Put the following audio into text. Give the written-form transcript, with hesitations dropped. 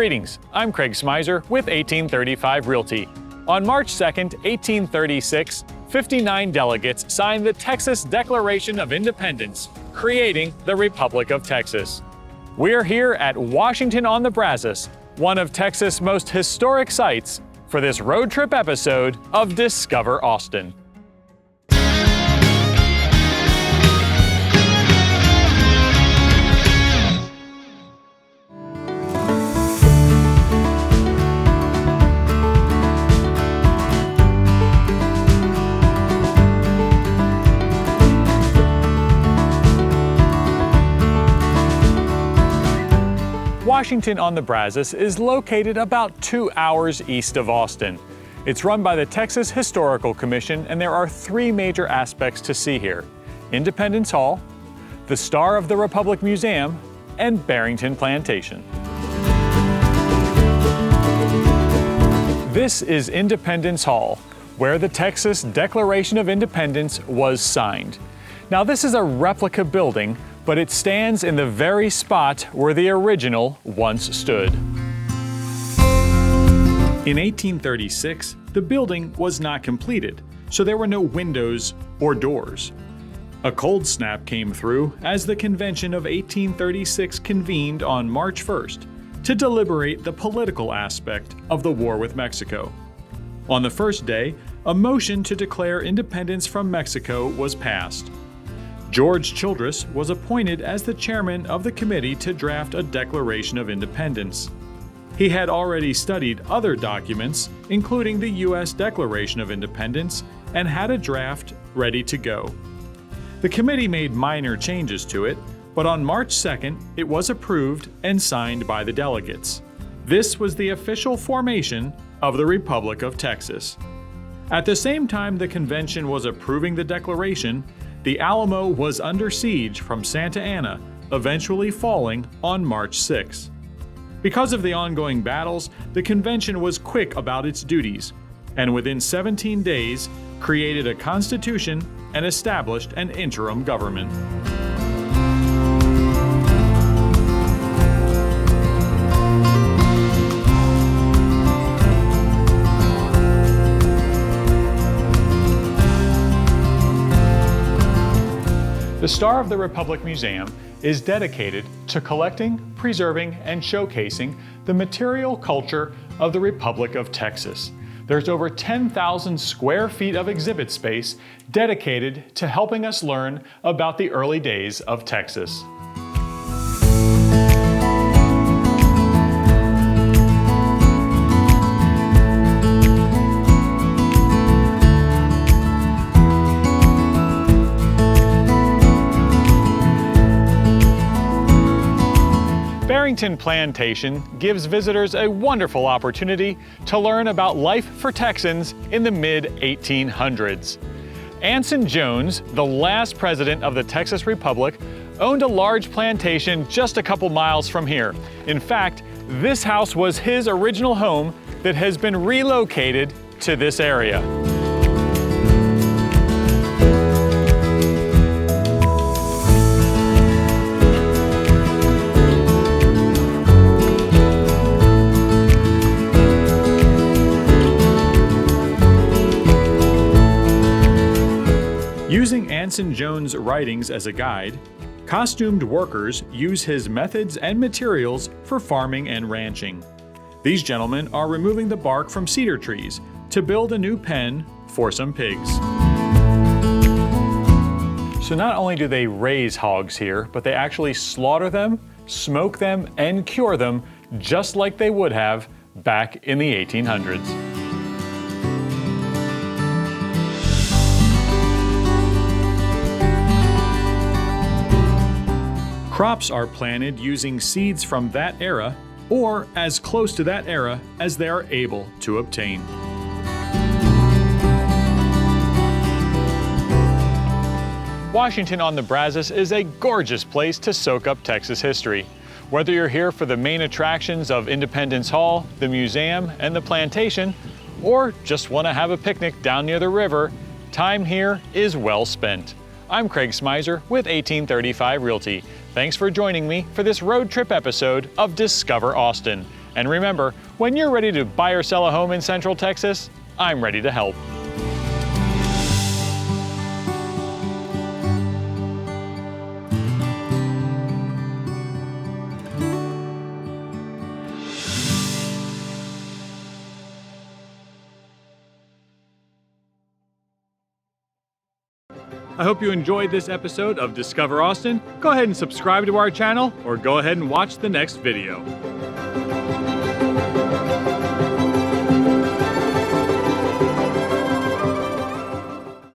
Greetings, I'm Craig Smyser with 1835 Realty. On March 2nd, 1836, 59 delegates signed the Texas Declaration of Independence, creating the Republic of Texas. We're here at Washington-on-the-Brazos, one of Texas' most historic sites, for this road trip episode of Discover Austin. Washington-on-the-Brazos is located about 2 hours east of Austin. It's run by the Texas Historical Commission, and there are 3 major aspects to see here: Independence Hall, the Star of the Republic Museum, and Barrington Plantation. This is Independence Hall, where the Texas Declaration of Independence was signed. Now, this is a replica building, but it stands in the very spot where the original once stood. In 1836, the building was not completed, so there were no windows or doors. A cold snap came through as the Convention of 1836 convened on March 1st to deliberate the political aspect of the war with Mexico. On the first day, a motion to declare independence from Mexico was passed. George Childress was appointed as the chairman of the committee to draft a Declaration of Independence. He had already studied other documents, including the U.S. Declaration of Independence, and had a draft ready to go. The committee made minor changes to it, but on March 2nd, it was approved and signed by the delegates. This was the official formation of the Republic of Texas. At the same time the convention was approving the declaration, the Alamo was under siege from Santa Anna, eventually falling on March 6. Because of the ongoing battles, the convention was quick about its duties, and within 17 days created a constitution and established an interim government. The Star of the Republic Museum is dedicated to collecting, preserving, and showcasing the material culture of the Republic of Texas. There's over 10,000 square feet of exhibit space dedicated to helping us learn about the early days of Texas. Barrington Plantation gives visitors a wonderful opportunity to learn about life for Texans in the mid-1800s. Anson Jones, the last president of the Texas Republic, owned a large plantation just a couple miles from here. In fact, this house was his original home that has been relocated to this area. Using Anson Jones' writings as a guide, costumed workers use his methods and materials for farming and ranching. These gentlemen are removing the bark from cedar trees to build a new pen for some pigs. So not only do they raise hogs here, but they actually slaughter them, smoke them, and cure them just like they would have back in the 1800s. Crops are planted using seeds from that era, or as close to that era as they are able to obtain. Washington-on-the-Brazos is a gorgeous place to soak up Texas history. Whether you're here for the main attractions of Independence Hall, the museum, and the plantation, or just want to have a picnic down near the river, time here is well spent. I'm Craig Smyser with 1835 Realty. Thanks for joining me for this road trip episode of Discover Austin. And remember, when you're ready to buy or sell a home in Central Texas, I'm ready to help. I hope you enjoyed this episode of Discover Austin. Go ahead and subscribe to our channel, or go ahead and watch the next video.